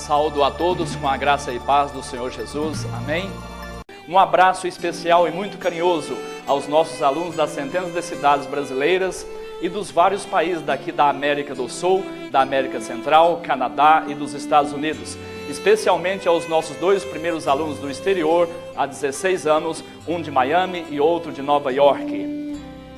Saúdo a todos com a graça e paz do Senhor Jesus. Amém? Um abraço especial e muito carinhoso aos nossos alunos das centenas de cidades brasileiras e dos vários países daqui da América do Sul, da América Central, Canadá e dos Estados Unidos. Especialmente aos nossos dois primeiros alunos do exterior, há 16 anos, um de Miami e outro de Nova York.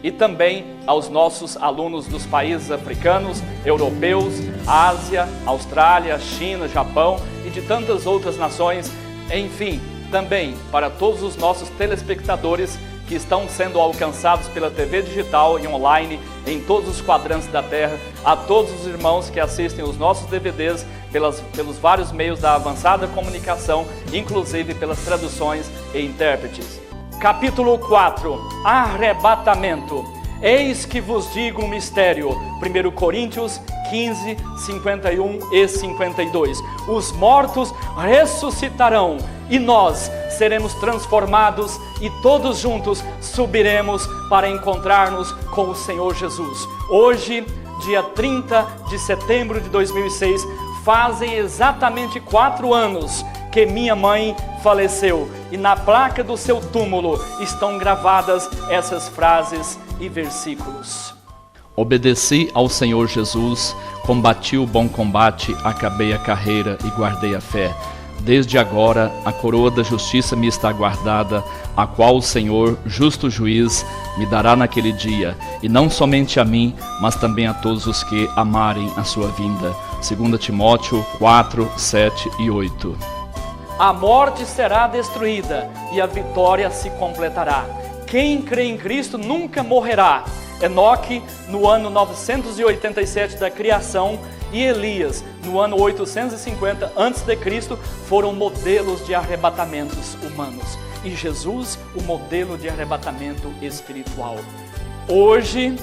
E também aos nossos alunos dos países africanos, europeus, Ásia, Austrália, China, Japão e de tantas outras nações. Enfim, também para todos os nossos telespectadores que estão sendo alcançados pela TV digital e online em todos os quadrantes da Terra, a todos os irmãos que assistem os nossos DVDs pelos vários meios da avançada comunicação, inclusive pelas traduções e intérpretes. Capítulo 4, Arrebatamento. Eis que vos digo um mistério. 1 Coríntios 15, 51 e 52. Os mortos ressuscitarão e nós seremos transformados e todos juntos subiremos para encontrar-nos com o Senhor Jesus. Hoje, dia 30 de setembro de 2006, fazem exatamente 4 anos que minha mãe faleceu, e na placa do seu túmulo estão gravadas essas frases e versículos. Obedeci ao Senhor Jesus, combati o bom combate, acabei a carreira e guardei a fé. Desde agora a coroa da justiça me está guardada, a qual o Senhor, justo juiz, me dará naquele dia, e não somente a mim, mas também a todos os que amarem a sua vinda. 2 Timóteo 4, 7 e 8. A morte será destruída e a vitória se completará. Quem crê em Cristo nunca morrerá. Enoque, no ano 987 da criação, e Elias, no ano 850 a.C., foram modelos de arrebatamentos humanos. E Jesus, o modelo de arrebatamento espiritual. Hoje,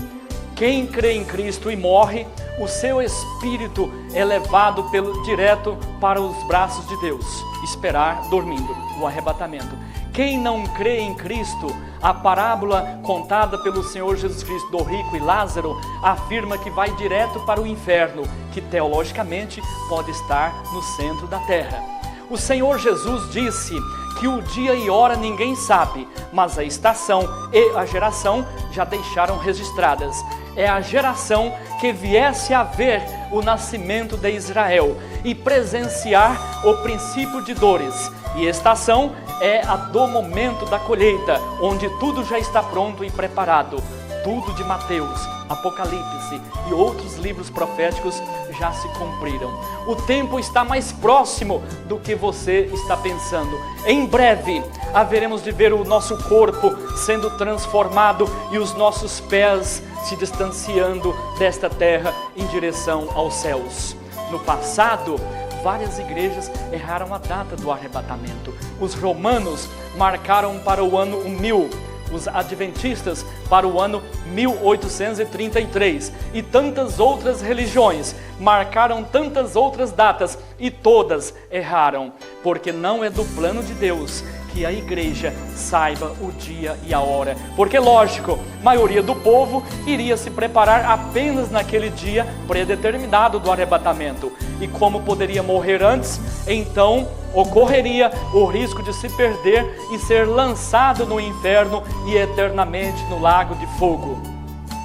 quem crê em Cristo e morre, o seu espírito é levado direto para os braços de Deus, esperar dormindo, o arrebatamento. Quem não crê em Cristo, a parábola contada pelo Senhor Jesus Cristo do rico e Lázaro afirma que vai direto para o inferno, que teologicamente pode estar no centro da terra. O Senhor Jesus disse que o dia e hora ninguém sabe, mas a estação e a geração já deixaram registradas. É a geração que viesse a ver o nascimento de Israel e presenciar o princípio de dores. E estação é a do momento da colheita, onde tudo já está pronto e preparado. Tudo de Mateus, Apocalipse e outros livros proféticos já se cumpriram. O tempo está mais próximo do que você está pensando. Em breve haveremos de ver o nosso corpo sendo transformado e os nossos pés se distanciando desta terra em direção aos céus. No passado, várias igrejas erraram a data do arrebatamento. Os romanos marcaram para o ano 1000, os adventistas para o ano 1833, e tantas outras religiões marcaram tantas outras datas e todas erraram, porque não é do plano de Deus que a igreja saiba o dia e a hora, porque lógico, a maioria do povo iria se preparar apenas naquele dia predeterminado do arrebatamento, e como poderia morrer antes, então ocorreria o risco de se perder e ser lançado no inferno e eternamente no lago de fogo.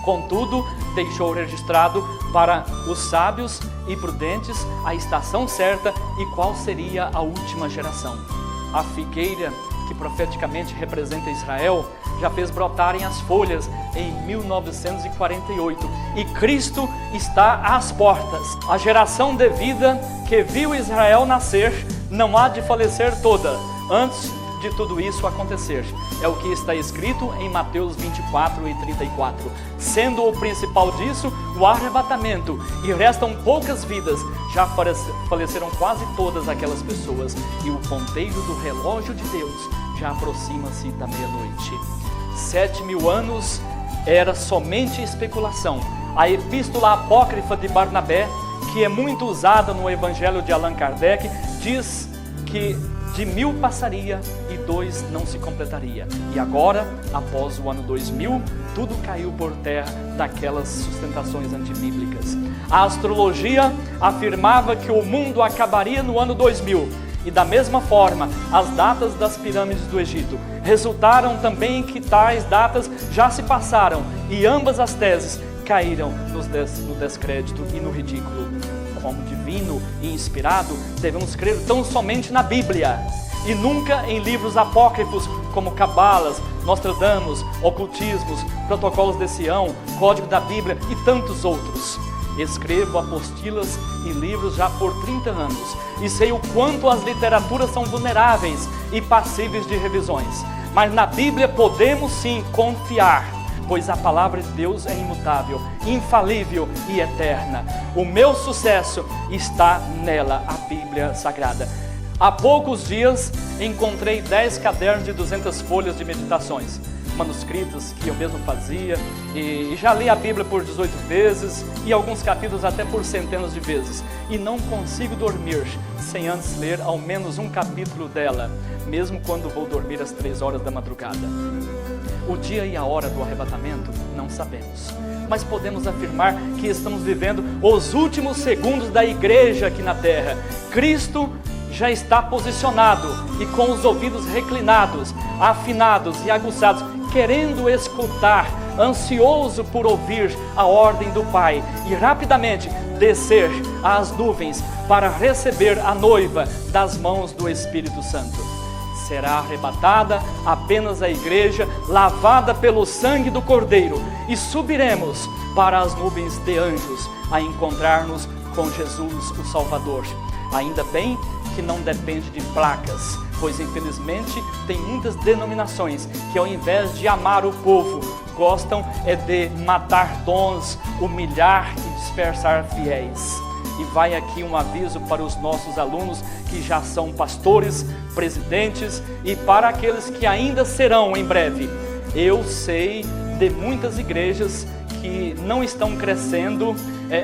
Contudo, deixou registrado para os sábios e prudentes a estação certa e qual seria a última geração. A figueira, que profeticamente representa Israel, já fez brotarem as folhas em 1948 e Cristo está às portas. A geração de vida que viu Israel nascer não há de falecer toda antes de tudo isso acontecer. É o que está escrito em Mateus 24 e 34. Sendo o principal disso o arrebatamento, e restam poucas vidas, já faleceram quase todas aquelas pessoas, e o ponteiro do relógio de Deus já aproxima-se da meia-noite. 7.000 anos era somente especulação. A epístola apócrifa de Barnabé, que é muito usada no Evangelho de Allan Kardec, diz que de 1000 passaria e 2 não se completaria. E agora, após o ano 2000, tudo caiu por terra daquelas sustentações antibíblicas. A astrologia afirmava que o mundo acabaria no ano 2000. E da mesma forma, as datas das pirâmides do Egito resultaram também que tais datas já se passaram e ambas as teses caíram no descrédito e no ridículo. Como divino e inspirado, devemos crer tão somente na Bíblia e nunca em livros apócrifos como Cabalas, Nostradamus, Ocultismos, Protocolos de Sião, Código da Bíblia e tantos outros. Escrevo apostilas e livros já por 30 anos e sei o quanto as literaturas são vulneráveis e passíveis de revisões. Mas na Bíblia podemos sim confiar, pois a palavra de Deus é imutável, infalível e eterna. O meu sucesso está nela, a Bíblia Sagrada. Há poucos dias encontrei 10 cadernos de 200 folhas de meditações, manuscritos que eu mesmo fazia, e já li a Bíblia por 18 vezes e alguns capítulos até por centenas de vezes, e não consigo dormir sem antes ler ao menos um capítulo dela, mesmo quando vou dormir às 3 horas da madrugada. O dia e a hora do arrebatamento não sabemos, mas podemos afirmar que estamos vivendo os últimos segundos da igreja aqui na terra. Cristo já está posicionado e com os ouvidos reclinados, afinados e aguçados, querendo escutar, ansioso por ouvir a ordem do Pai e rapidamente descer às nuvens para receber a noiva das mãos do Espírito Santo. Será arrebatada apenas a igreja lavada pelo sangue do Cordeiro e subiremos para as nuvens de anjos a encontrar-nos com Jesus, o Salvador. Ainda bem que não depende de placas, pois infelizmente tem muitas denominações que ao invés de amar o povo, gostam de matar dons, humilhar e dispersar fiéis. E vai aqui um aviso para os nossos alunos que já são pastores, presidentes e para aqueles que ainda serão em breve. Eu sei de muitas igrejas que não estão crescendo,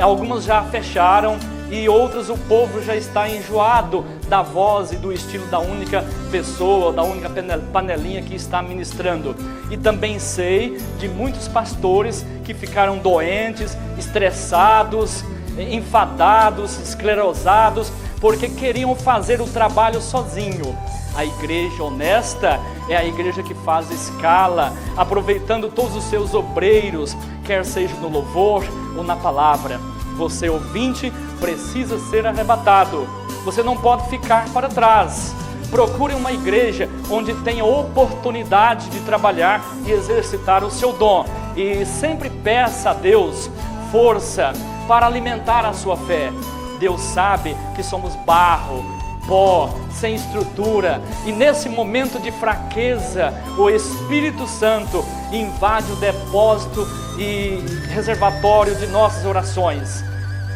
algumas já fecharam e outras o povo já está enjoado da voz e do estilo da única pessoa, da única panelinha que está ministrando. E também sei de muitos pastores que ficaram doentes, estressados, enfadados, esclerosados, porque queriam fazer o trabalho sozinho. A igreja honesta é a igreja que faz escala, aproveitando todos os seus obreiros, quer seja no louvor ou na palavra. Você, ouvinte, precisa ser arrebatado. Você não pode ficar para trás. Procure uma igreja onde tenha oportunidade de trabalhar e exercitar o seu dom. E sempre peça a Deus força para alimentar a sua fé. Deus sabe que somos barro, pó, sem estrutura, e nesse momento de fraqueza, o Espírito Santo invade o depósito e reservatório de nossas orações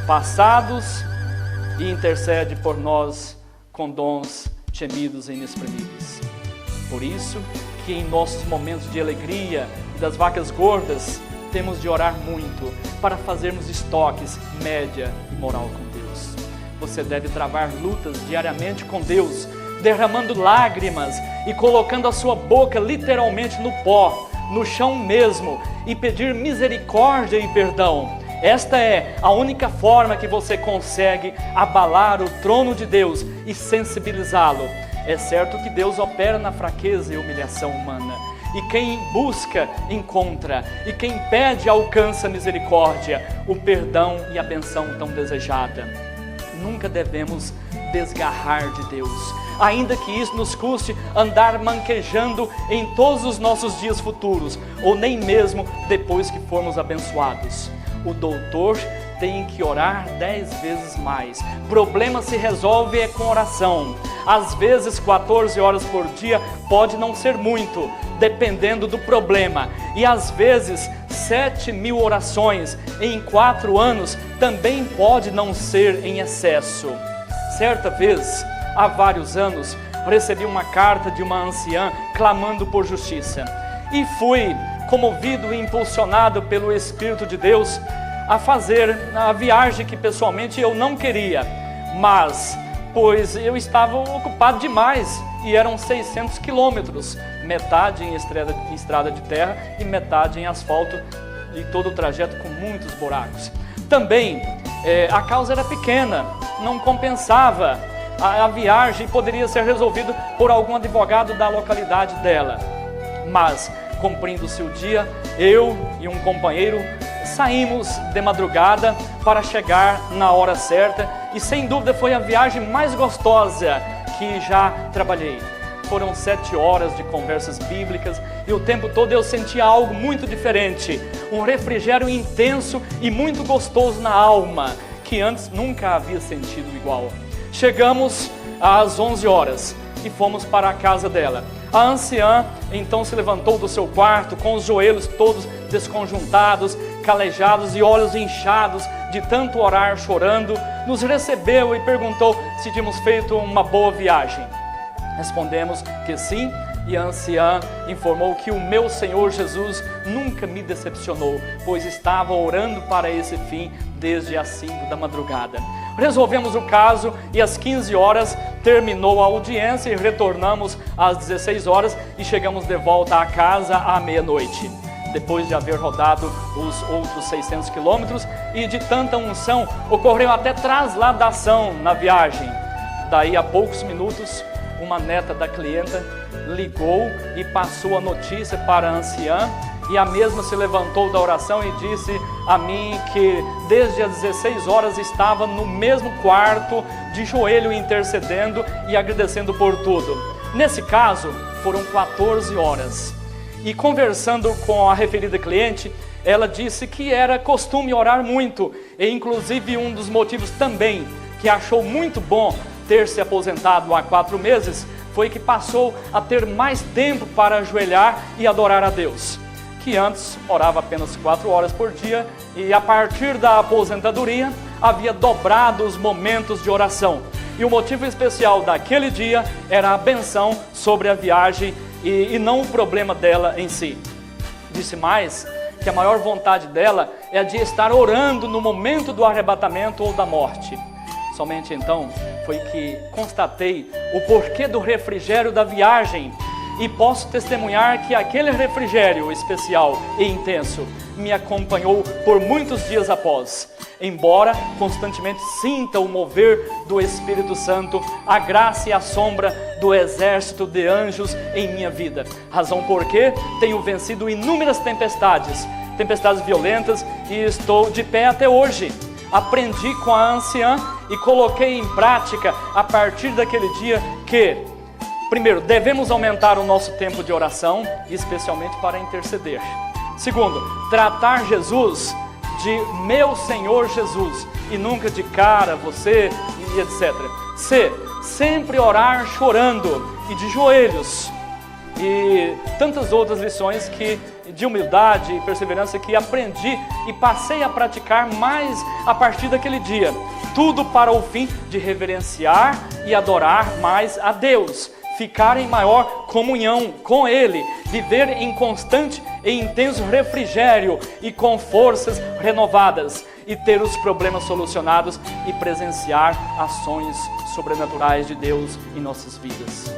passados e intercede por nós com dons gemidos e inexprimíveis. Por isso que em nossos momentos de alegria e das vacas gordas, temos de orar muito para fazermos estoques média e moral com Deus. Você deve travar lutas diariamente com Deus, derramando lágrimas e colocando a sua boca literalmente no pó, no chão mesmo, e pedir misericórdia e perdão. Esta é a única forma que você consegue abalar o trono de Deus e sensibilizá-lo. É certo que Deus opera na fraqueza e humilhação humana. E quem busca, encontra. E quem pede, alcança a misericórdia, o perdão e a benção tão desejada. Nunca devemos desgarrar de Deus, ainda que isso nos custe andar manquejando em todos os nossos dias futuros, ou nem mesmo depois que formos abençoados. O doutor tem que orar 10 vezes mais. Problema se resolve com oração. Às vezes 14 horas por dia pode não ser muito, dependendo do problema. E às vezes 7.000 orações em 4 anos também pode não ser em excesso. Certa vez, há vários anos, recebi uma carta de uma anciã clamando por justiça. E fui comovido e impulsionado pelo Espírito de Deus a fazer a viagem que pessoalmente eu não queria, mas pois eu estava ocupado demais e eram 600 quilômetros, metade em estrada de terra e metade em asfalto, e todo o trajeto com muitos buracos. Também a causa era pequena, não compensava a viagem, poderia ser resolvido por algum advogado da localidade dela. Mas, cumprindo-se o dia, eu e um companheiro saímos de madrugada para chegar na hora certa, e sem dúvida foi a viagem mais gostosa que já trabalhei. Foram 7 horas de conversas bíblicas e o tempo todo eu sentia algo muito diferente, um refrigério intenso e muito gostoso na alma, que antes nunca havia sentido igual. Chegamos às 11 horas e fomos para a casa dela. A anciã então se levantou do seu quarto com os joelhos todos desconjuntados, calejados e olhos inchados de tanto orar, chorando. Nos recebeu e perguntou se tínhamos feito uma boa viagem. Respondemos que sim, e a anciã informou que o meu Senhor Jesus nunca me decepcionou, pois estava orando para esse fim desde as 5 da madrugada. Resolvemos o caso e às 15 horas terminou a audiência e retornamos às 16 horas e chegamos de volta à casa à meia-noite. Depois de haver rodado os outros 600 quilômetros e de tanta unção, ocorreu até trasladação na viagem. Daí a poucos minutos, uma neta da clienta ligou e passou a notícia para a anciã, e a mesma se levantou da oração e disse a mim que desde as 16 horas estava no mesmo quarto, de joelho intercedendo e agradecendo por tudo. Nesse caso, foram 14 horas. E conversando com a referida cliente, ela disse que era costume orar muito, e inclusive um dos motivos também que achou muito bom ter se aposentado há 4 meses foi que passou a ter mais tempo para ajoelhar e adorar a Deus, que antes orava apenas 4 horas por dia, e a partir da aposentadoria havia dobrado os momentos de oração. E o motivo especial daquele dia era a benção sobre a viagem e não o problema dela em si. Disse mais que a maior vontade dela é a de estar orando no momento do arrebatamento ou da morte. Somente então foi que constatei o porquê do refrigério da viagem, e posso testemunhar que aquele refrigério especial e intenso me acompanhou por muitos dias após. Embora constantemente sinta o mover do Espírito Santo, a graça e a sombra do exército de anjos em minha vida. Razão porque tenho vencido inúmeras tempestades violentas, e estou de pé até hoje. Aprendi com a anciã e coloquei em prática a partir daquele dia que, primeiro, devemos aumentar o nosso tempo de oração, especialmente para interceder. Segundo, tratar Jesus de meu Senhor Jesus e nunca de cara, você e etc. C, sempre orar chorando e de joelhos. E tantas outras lições de humildade e perseverança que aprendi e passei a praticar mais a partir daquele dia. Tudo para o fim de reverenciar e adorar mais a Deus, ficar em maior comunhão com Ele, viver em constante e intenso refrigério e com forças renovadas, e ter os problemas solucionados e presenciar ações sobrenaturais de Deus em nossas vidas.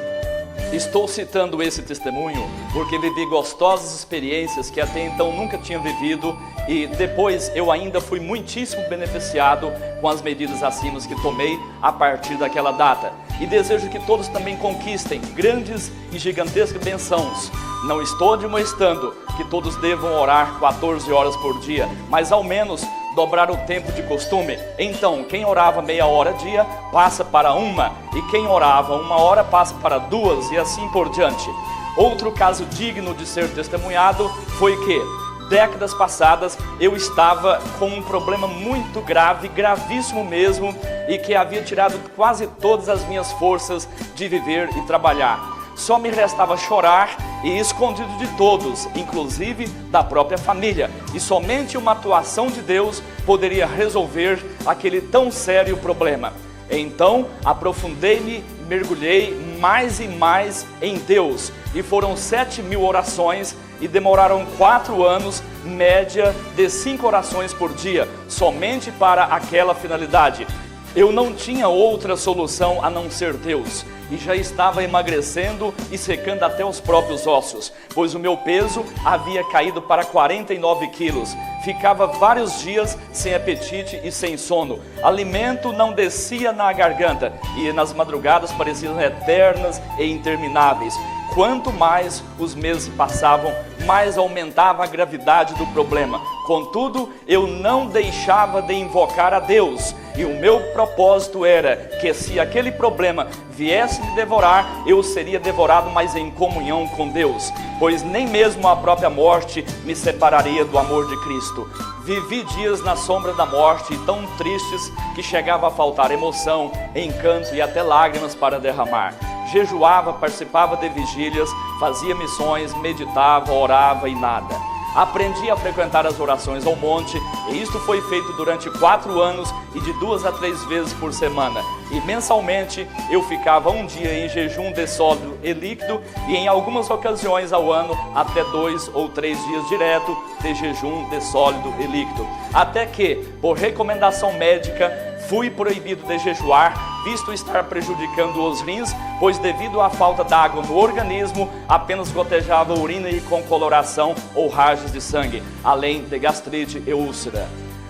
Estou citando esse testemunho porque vivi gostosas experiências que até então nunca tinha vivido, e depois eu ainda fui muitíssimo beneficiado com as medidas acima que tomei a partir daquela data. E desejo que todos também conquistem grandes e gigantescas bênçãos. Não estou admoestando que todos devam orar 14 horas por dia, mas ao menos dobrar o tempo de costume. Então, quem orava meia hora dia, passa para 1, e quem orava 1 hora, passa para 2, e assim por diante. Outro caso digno de ser testemunhado foi que, décadas passadas, eu estava com um problema muito grave, gravíssimo mesmo, e que havia tirado quase todas as minhas forças de viver e trabalhar. Só me restava chorar e escondido de todos, inclusive da própria família. E somente uma atuação de Deus poderia resolver aquele tão sério problema. Então, aprofundei-me, mergulhei mais e mais em Deus. E foram 7.000 orações e demoraram 4 anos, média de 5 orações por dia, somente para aquela finalidade. Eu não tinha outra solução a não ser Deus, e já estava emagrecendo e secando até os próprios ossos, pois o meu peso havia caído para 49 quilos. Ficava vários dias sem apetite e sem sono. Alimento não descia na garganta, e nas madrugadas pareciam eternas e intermináveis. Quanto mais os meses passavam, mais aumentava a gravidade do problema. Contudo, eu não deixava de invocar a Deus. E o meu propósito era que se aquele problema viesse me devorar, eu seria devorado, mas em comunhão com Deus. Pois nem mesmo a própria morte me separaria do amor de Cristo. Vivi dias na sombra da morte, tão tristes que chegava a faltar emoção, encanto e até lágrimas para derramar. Jejuava, participava de vigílias, fazia missões, meditava, orava e nada. Aprendi a frequentar as orações ao monte, e isto foi feito durante 4 anos e de 2 a 3 vezes por semana. E mensalmente eu ficava um dia em jejum de sólido e líquido, e em algumas ocasiões ao ano até 2 ou 3 dias direto de jejum de sólido e líquido. Até que, por recomendação médica, fui proibido de jejuar, visto estar prejudicando os rins, pois devido à falta d'água no organismo, apenas gotejava urina e com coloração ou rajos de sangue, além de gastrite e úlcera.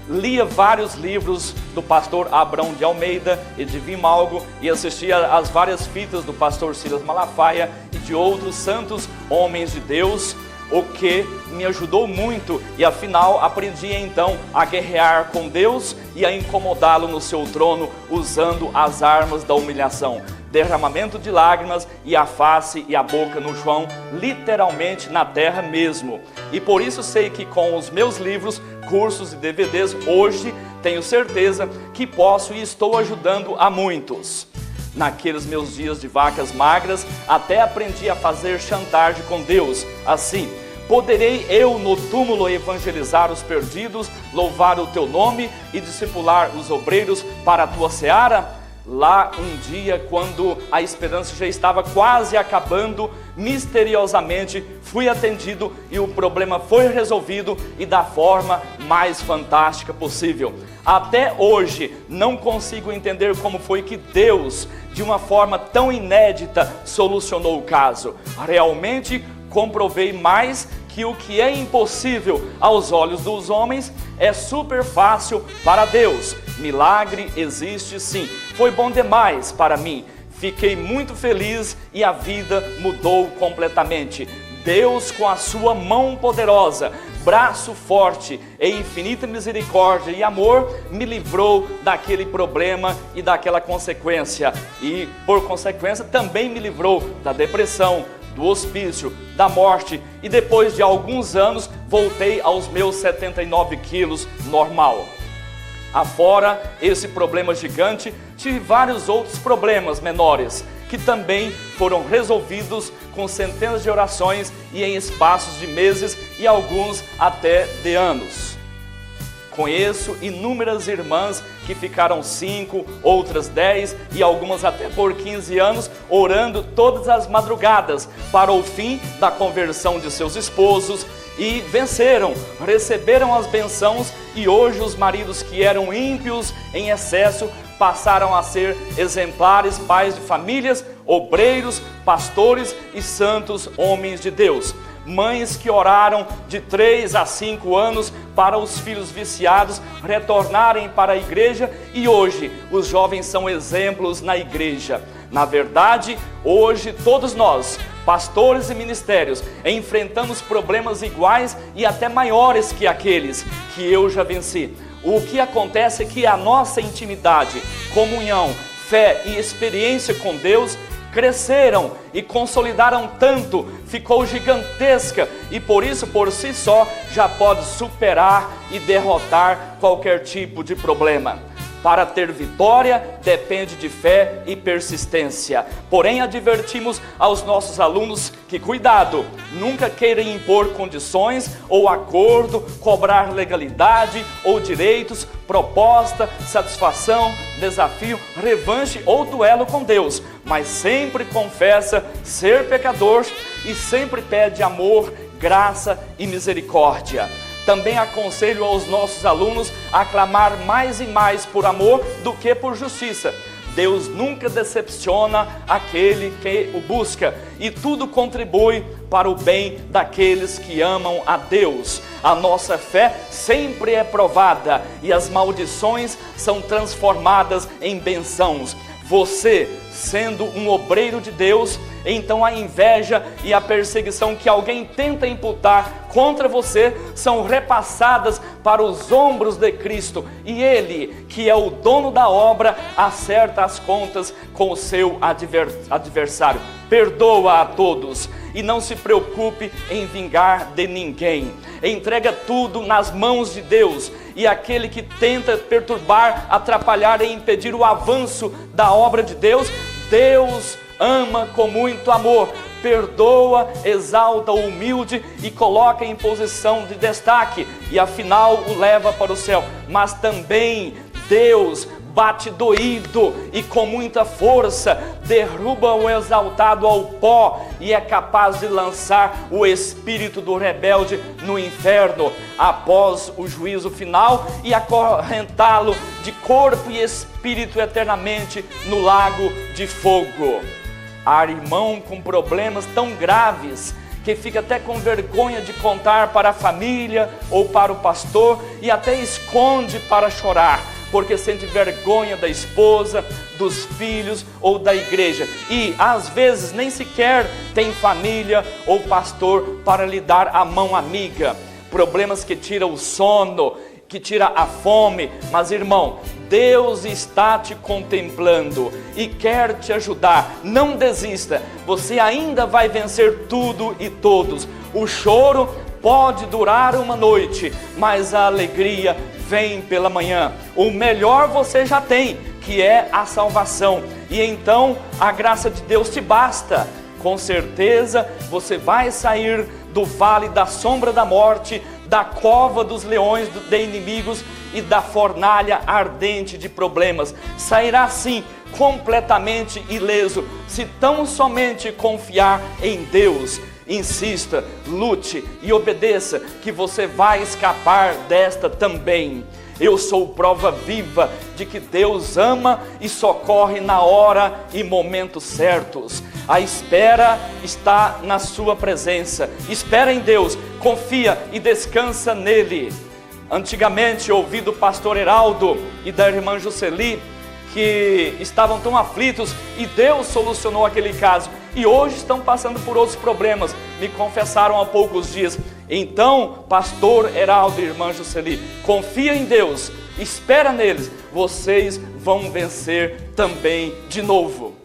Lia vários livros do pastor Abrão de Almeida e de Vimalgo e assistia às várias fitas do pastor Silas Malafaia e de outros santos homens de Deus, o que me ajudou muito, e afinal aprendi então a guerrear com Deus e a incomodá-lo no seu trono usando as armas da humilhação, derramamento de lágrimas e a face e a boca no chão, literalmente na terra mesmo. E por isso sei que com os meus livros, cursos e DVDs, hoje tenho certeza que posso e estou ajudando a muitos. Naqueles meus dias de vacas magras, até aprendi a fazer chantagem com Deus, assim: poderei eu no túmulo evangelizar os perdidos, louvar o teu nome e discipular os obreiros para a tua seara? Lá um dia, quando a esperança já estava quase acabando, misteriosamente fui atendido e o problema foi resolvido, e da forma mais fantástica possível. Até hoje não consigo entender como foi que Deus, de uma forma tão inédita, solucionou o caso. Realmente comprovei mais que o que é impossível aos olhos dos homens é super fácil para Deus. Milagre existe sim. Foi bom demais para mim. Fiquei muito feliz e a vida mudou completamente. Deus, com a sua mão poderosa, braço forte e infinita misericórdia e amor, me livrou daquele problema e daquela consequência. E, por consequência, também me livrou da depressão, do hospício, da morte, e depois de alguns anos voltei aos meus 79 quilos normal. Afora esse problema gigante, tive vários outros problemas menores, que também foram resolvidos com centenas de orações e em espaços de meses e alguns até de anos. Conheço inúmeras irmãs que ficaram 5, outras 10 e algumas até por 15 anos orando todas as madrugadas para o fim da conversão de seus esposos, e venceram, receberam as bênçãos, e hoje os maridos que eram ímpios em excesso passaram a ser exemplares pais de famílias, obreiros, pastores e santos homens de Deus. Mães que oraram de 3 a 5 anos para os filhos viciados retornarem para a igreja, e hoje os jovens são exemplos na igreja. Na verdade, hoje todos nós, pastores e ministérios, enfrentamos problemas iguais e até maiores que aqueles que eu já venci. O que acontece é que a nossa intimidade, comunhão, fé e experiência com Deus cresceram e consolidaram tanto, ficou gigantesca, e por isso, por si só, já pode superar e derrotar qualquer tipo de problema. Para ter vitória, depende de fé e persistência. Porém, advertimos aos nossos alunos que, cuidado, nunca queiram impor condições ou acordo, cobrar legalidade ou direitos, proposta, satisfação, desafio, revanche ou duelo com Deus, mas sempre confessa ser pecador e sempre pede amor, graça e misericórdia. Também aconselho aos nossos alunos a clamar mais e mais por amor do que por justiça. Deus nunca decepciona aquele que o busca, e tudo contribui para o bem daqueles que amam a Deus. A nossa fé sempre é provada e as maldições são transformadas em bênçãos. Você, sendo um obreiro de Deus, então a inveja e a perseguição que alguém tenta imputar contra você são repassadas para os ombros de Cristo, e Ele, que é o dono da obra, acerta as contas com o seu adversário. Perdoa a todos e não se preocupe em vingar de ninguém. Entrega tudo nas mãos de Deus, e aquele que tenta perturbar, atrapalhar e impedir o avanço da obra de Deus, Deus ama com muito amor, perdoa, exalta o humilde e coloca em posição de destaque, e afinal o leva para o céu. Mas também Deus bate doído e com muita força, derruba o exaltado ao pó e é capaz de lançar o espírito do rebelde no inferno após o juízo final e acorrentá-lo de corpo e espírito eternamente no lago de fogo. Há irmão com problemas tão graves que fica até com vergonha de contar para a família ou para o pastor e até esconde para chorar, porque sente vergonha da esposa, dos filhos ou da igreja. E às vezes nem sequer tem família ou pastor para lhe dar a mão amiga. Problemas que tiram o sono, que tira a fome. Mas irmão, Deus está te contemplando e quer te ajudar. Não desista, você ainda vai vencer tudo e todos. O choro pode durar uma noite, mas a alegria vem pela manhã. O melhor você já tem, que é a salvação, e então a graça de Deus te basta. Com certeza você vai sair do vale da sombra da morte, da cova dos leões de inimigos e da fornalha ardente de problemas. Sairá sim completamente ileso, se tão somente confiar em Deus. Insista, lute e obedeça, que você vai escapar desta também. Eu sou prova viva de que Deus ama e socorre na hora e momentos certos. A espera está na sua presença. Espera em Deus, confia e descansa nele. Antigamente ouvi do pastor Heraldo e da irmã Jusceli que estavam tão aflitos e Deus solucionou aquele caso, e hoje estão passando por outros problemas, me confessaram há poucos dias. Então, pastor Heraldo e irmã Jusceli, confia em Deus, espera neles, vocês vão vencer também de novo.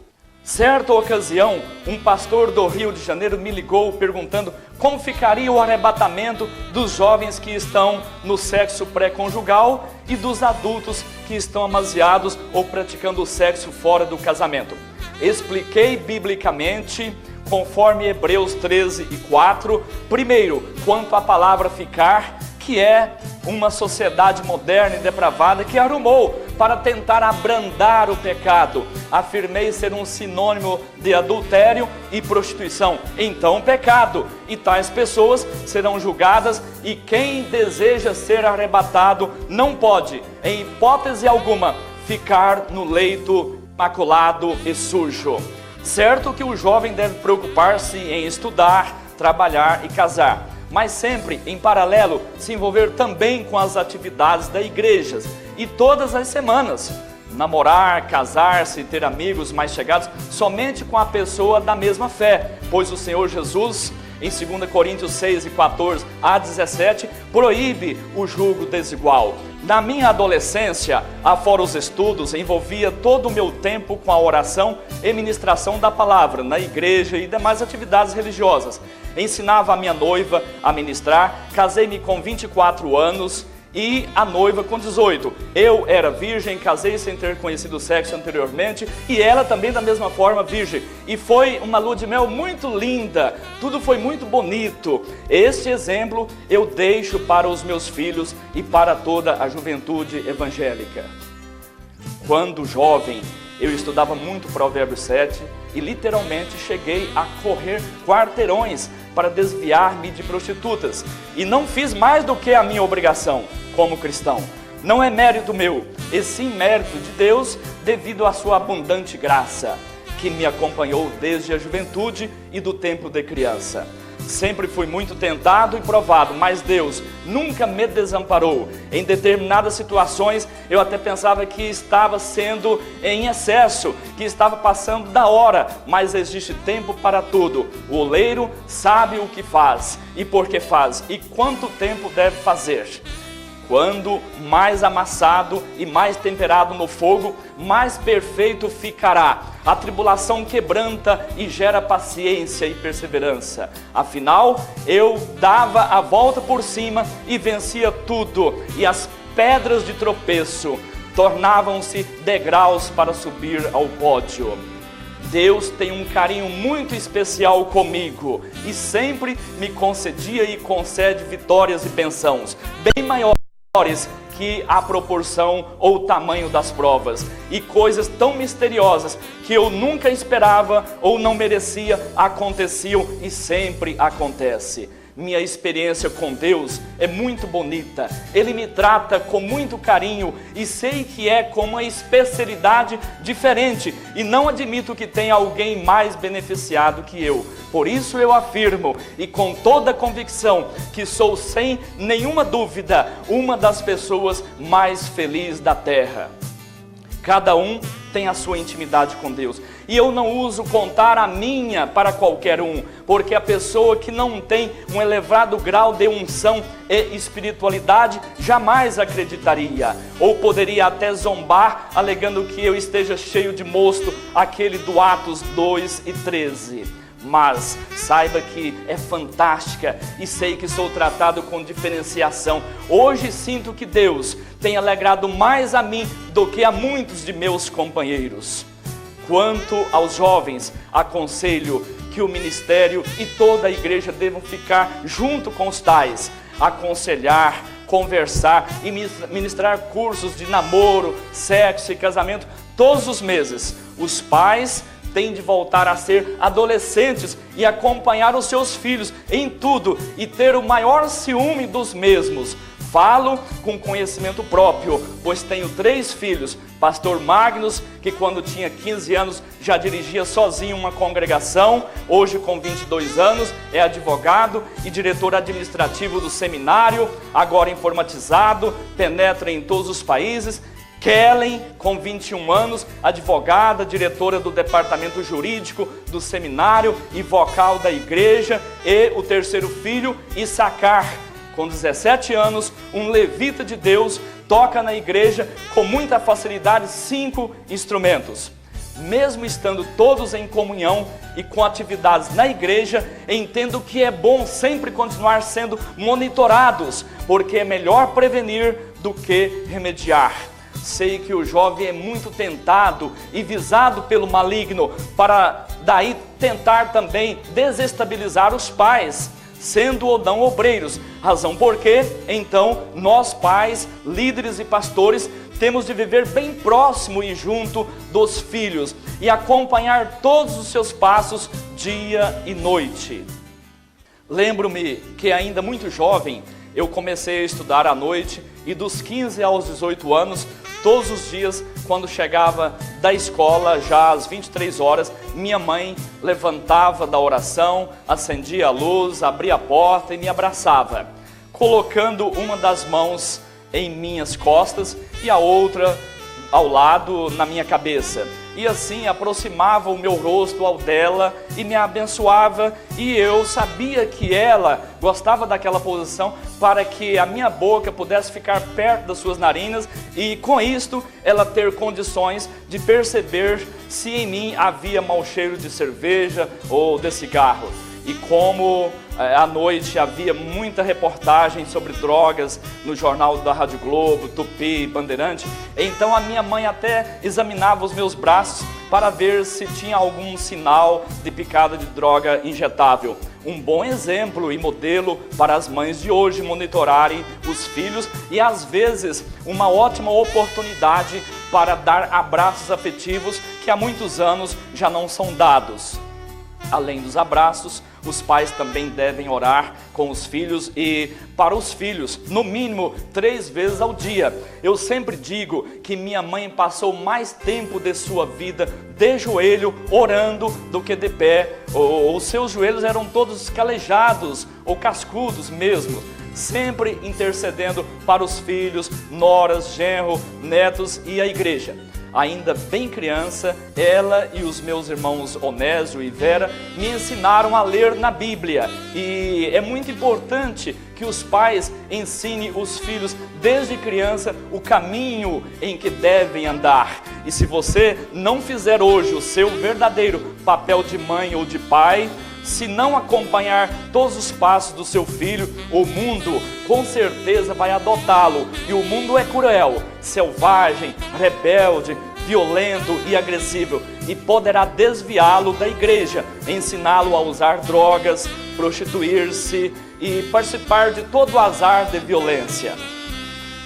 Certa ocasião, um pastor do Rio de Janeiro me ligou perguntando como ficaria o arrebatamento dos jovens que estão no sexo pré-conjugal e dos adultos que estão amasiados ou praticando o sexo fora do casamento. Expliquei biblicamente, conforme Hebreus 13:4, primeiro, quanto à palavra ficar, que é uma sociedade moderna e depravada que arrumou para tentar abrandar o pecado. Afirmei ser um sinônimo de adultério e prostituição, então pecado, e tais pessoas serão julgadas, e quem deseja ser arrebatado não pode, em hipótese alguma, ficar no leito maculado e sujo. Certo que o jovem deve preocupar-se em estudar, trabalhar e casar, mas sempre, em paralelo, se envolver também com as atividades da igreja, e todas as semanas, namorar, casar-se, ter amigos mais chegados, somente com a pessoa da mesma fé, pois o Senhor Jesus, em 2 Coríntios 6:14-17, proíbe o julgo desigual. Na minha adolescência, afora os estudos, envolvia todo o meu tempo com a oração e ministração da palavra, na igreja e demais atividades religiosas. Ensinava a minha noiva a ministrar, casei-me com 24 anos e a noiva com 18. Eu era virgem, casei sem ter conhecido o sexo anteriormente, e ela também da mesma forma virgem. E foi uma lua de mel muito linda, tudo foi muito bonito. Este exemplo eu deixo para os meus filhos e para toda a juventude evangélica. Quando jovem, eu estudava muito Provérbios 7 e literalmente cheguei a correr quarteirões para desviar-me de prostitutas, e não fiz mais do que a minha obrigação como cristão. Não é mérito meu, e sim mérito de Deus, devido à sua abundante graça, que me acompanhou desde a juventude e do tempo de criança. Sempre fui muito tentado e provado, mas Deus nunca me desamparou. Em determinadas situações, eu até pensava que estava sendo em excesso, que estava passando da hora, mas existe tempo para tudo. O oleiro sabe o que faz, e por que faz, e quanto tempo deve fazer. Quando mais amassado e mais temperado no fogo, mais perfeito ficará. A tribulação quebranta e gera paciência e perseverança. Afinal, eu dava a volta por cima e vencia tudo, e as pedras de tropeço tornavam-se degraus para subir ao pódio. Deus tem um carinho muito especial comigo e sempre me concedia e concede vitórias e bênçãos bem maiores que a proporção ou o tamanho das provas, e coisas tão misteriosas que eu nunca esperava ou não merecia aconteciam e sempre acontece. Minha experiência com Deus é muito bonita. Ele me trata com muito carinho e sei que é com uma especialidade diferente, e não admito que tenha alguém mais beneficiado que eu. Por isso eu afirmo, e com toda convicção, que sou sem nenhuma dúvida uma das pessoas mais felizes da terra. Cada um tem a sua intimidade com Deus, e eu não uso contar a minha para qualquer um, porque a pessoa que não tem um elevado grau de unção e espiritualidade jamais acreditaria, ou poderia até zombar, alegando que eu esteja cheio de mosto, aquele do Atos 2:13. Mas saiba que é fantástica e sei que sou tratado com diferenciação. Hoje sinto que Deus tem alegrado mais a mim do que a muitos de meus companheiros. Quanto aos jovens, aconselho que o ministério e toda a igreja devam ficar junto com os tais, aconselhar, conversar e ministrar cursos de namoro, sexo e casamento todos os meses. Os pais têm de voltar a ser adolescentes e acompanhar os seus filhos em tudo e ter o maior ciúme dos mesmos. Falo com conhecimento próprio, pois tenho 3 filhos. Pastor Magnus, que quando tinha 15 anos já dirigia sozinho uma congregação, hoje com 22 anos é advogado e diretor administrativo do seminário, agora informatizado, penetra em todos os países. Kellen, com 21 anos, advogada, diretora do departamento jurídico do seminário e vocal da igreja. E o terceiro filho, Issacar, com 17 anos, um levita de Deus, toca na igreja com muita facilidade 5 instrumentos. Mesmo estando todos em comunhão e com atividades na igreja, entendo que é bom sempre continuar sendo monitorados, porque é melhor prevenir do que remediar. Sei que o jovem é muito tentado e visado pelo maligno para daí tentar também desestabilizar os pais, sendo ou não obreiros, razão porque, então, nós pais, líderes e pastores, temos de viver bem próximo e junto dos filhos e acompanhar todos os seus passos dia e noite. Lembro-me que ainda muito jovem, eu comecei a estudar à noite e dos 15 aos 18 anos, todos os dias, quando chegava da escola, já às 23 horas, minha mãe levantava da oração, acendia a luz, abria a porta e me abraçava, colocando uma das mãos em minhas costas e a outra ao lado na minha cabeça. E assim aproximava o meu rosto ao dela e me abençoava, e eu sabia que ela gostava daquela posição para que a minha boca pudesse ficar perto das suas narinas e com isto ela ter condições de perceber se em mim havia mau cheiro de cerveja ou de cigarro. E como à noite havia muita reportagem sobre drogas no jornal da Rádio Globo, Tupi, Bandeirante, então a minha mãe até examinava os meus braços para ver se tinha algum sinal de picada de droga injetável. Um bom exemplo e modelo para as mães de hoje monitorarem os filhos e às vezes uma ótima oportunidade para dar abraços afetivos que há muitos anos já não são dados. Além dos abraços, os pais também devem orar com os filhos e para os filhos, no mínimo 3 vezes ao dia. Eu sempre digo que minha mãe passou mais tempo de sua vida de joelho orando do que de pé. Os seus joelhos eram todos calejados ou cascudos mesmo, sempre intercedendo para os filhos, noras, genro, netos e a igreja. Ainda bem criança, ela e os meus irmãos Onésio e Vera me ensinaram a ler na Bíblia. E é muito importante que os pais ensinem os filhos desde criança o caminho em que devem andar. E se você não fizer hoje o seu verdadeiro papel de mãe ou de pai, se não acompanhar todos os passos do seu filho, o mundo com certeza vai adotá-lo. E o mundo é cruel, selvagem, rebelde, violento e agressivo, e poderá desviá-lo da igreja, ensiná-lo a usar drogas, prostituir-se e participar de todo o azar de violência.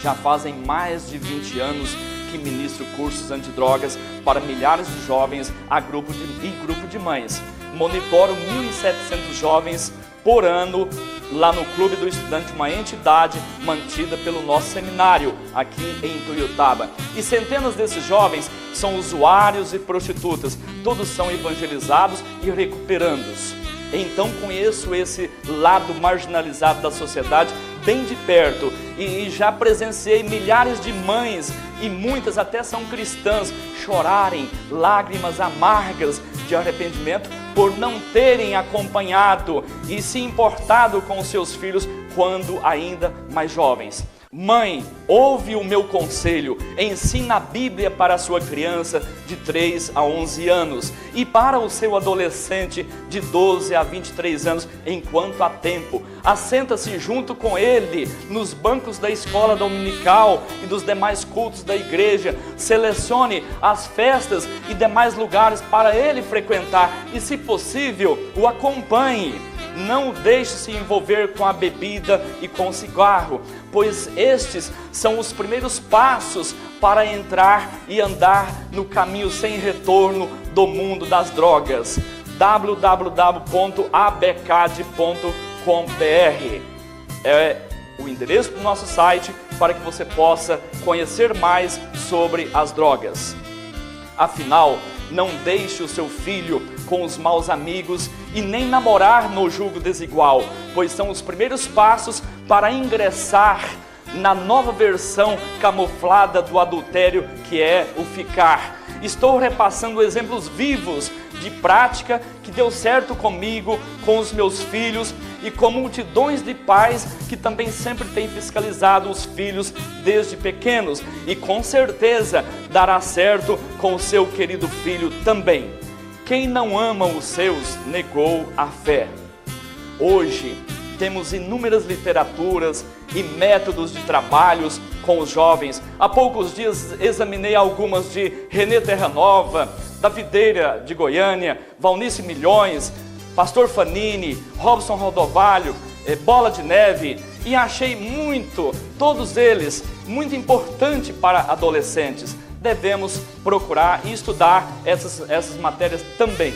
Já fazem mais de 20 anos que ministro cursos antidrogas para milhares de jovens e grupo de mães. Monitoro 1.700 jovens por ano lá no Clube do Estudante, uma entidade mantida pelo nosso seminário aqui em Tuiutaba. E centenas desses jovens são usuários e prostitutas, todos são evangelizados e recuperandos. Então conheço esse lado marginalizado da sociedade bem de perto e já presenciei milhares de mães, e muitas até são cristãs, chorarem lágrimas amargas de arrependimento por não terem acompanhado e se importado com os seus filhos quando ainda mais jovens. Mãe, ouve o meu conselho, ensina a Bíblia para a sua criança de 3 a 11 anos e para o seu adolescente de 12 a 23 anos, enquanto há tempo. Assenta-se junto com ele nos bancos da escola dominical e dos demais cultos da igreja. Selecione as festas e demais lugares para ele frequentar e, se possível, o acompanhe. Não o deixe se envolver com a bebida e com o cigarro, pois estes são os primeiros passos para entrar e andar no caminho sem retorno do mundo das drogas. www.abcad.com.br é o endereço do nosso site para que você possa conhecer mais sobre as drogas. Afinal, não deixe o seu filho com os maus amigos e nem namorar no julgo desigual, pois são os primeiros passos para ingressar na nova versão camuflada do adultério, que é o ficar. Estou repassando exemplos vivos de prática que deu certo comigo, com os meus filhos e com multidões de pais que também sempre têm fiscalizado os filhos desde pequenos, e com certeza dará certo com o seu querido filho também. Quem não ama os seus negou a fé. Hoje temos inúmeras literaturas e métodos de trabalhos com os jovens. Há poucos dias examinei algumas de René Terranova, da Videira de Goiânia, Valnice Milhões, Pastor Fanini, Robson Rodovalho, Bola de Neve, e achei todos eles, muito importante para adolescentes. Devemos procurar e estudar essas matérias também.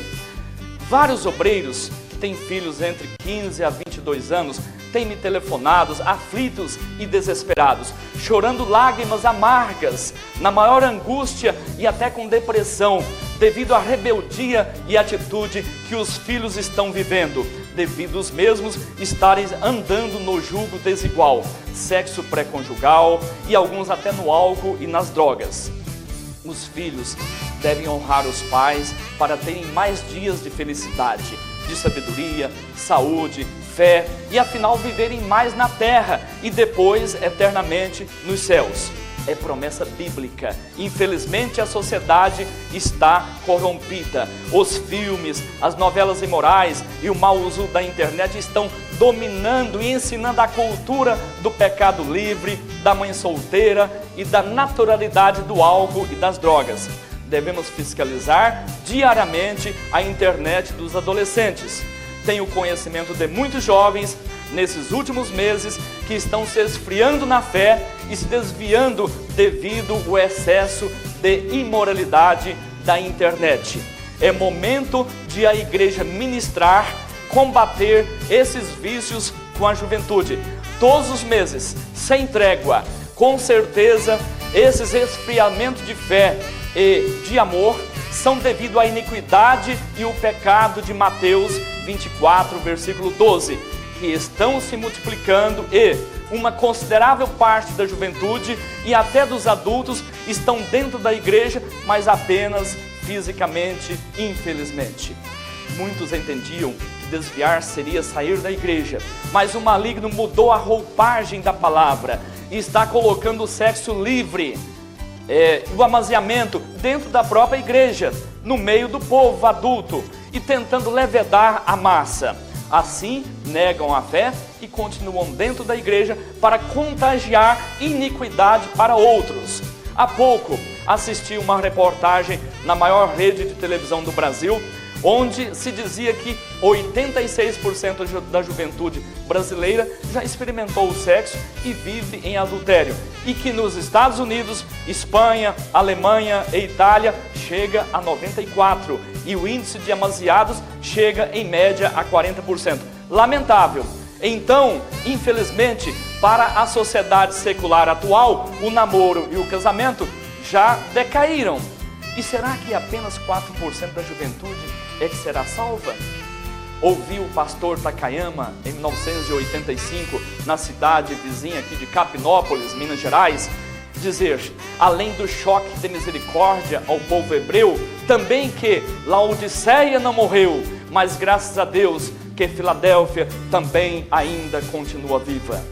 Vários obreiros que têm filhos entre 15 a 22 anos têm me telefonados, aflitos e desesperados, chorando lágrimas amargas, na maior angústia e até com depressão, devido à rebeldia e atitude que os filhos estão vivendo, devido os mesmos estarem andando no julgo desigual, sexo pré-conjugal e alguns até no álcool e nas drogas. Os filhos devem honrar os pais para terem mais dias de felicidade, de sabedoria, saúde, fé e afinal viverem mais na terra e depois eternamente nos céus. É promessa bíblica. Infelizmente a sociedade está corrompida. Os filmes, as novelas imorais e o mau uso da internet estão dominando e ensinando a cultura do pecado livre, da mãe solteira e da naturalidade do álcool e das drogas. Devemos fiscalizar diariamente a internet dos adolescentes. Tenho conhecimento de muitos jovens nesses últimos meses que estão se esfriando na fé e se desviando devido ao excesso de imoralidade da internet. É momento de a igreja ministrar, combater esses vícios com a juventude. Todos os meses, sem trégua. Com certeza, esses esfriamentos de fé e de amor são devido à iniquidade e o pecado de Mateus 24, versículo 12, que estão se multiplicando e uma considerável parte da juventude e até dos adultos estão dentro da igreja, mas apenas fisicamente, infelizmente. Muitos entendiam que desviar seria sair da igreja, mas o maligno mudou a roupagem da palavra e está colocando o sexo livre, o amaziamento dentro da própria igreja, no meio do povo adulto e tentando levedar a massa. Assim, negam a fé e continuam dentro da igreja para contagiar iniquidade para outros. Há pouco, assisti uma reportagem na maior rede de televisão do Brasil, onde se dizia que 86% da juventude brasileira já experimentou o sexo e vive em adultério. E que nos Estados Unidos, Espanha, Alemanha e Itália chega a 94%. E o índice de amaziados chega em média a 40%. Lamentável. Então, infelizmente, para a sociedade secular atual, o namoro e o casamento já decaíram. E será que apenas 4% da juventude é que será salva? Ouvi o pastor Takayama, em 1985, na cidade vizinha aqui de Capinópolis, Minas Gerais, dizer, além do choque de misericórdia ao povo hebreu, também que Laodiceia não morreu, mas graças a Deus que Filadélfia também ainda continua viva.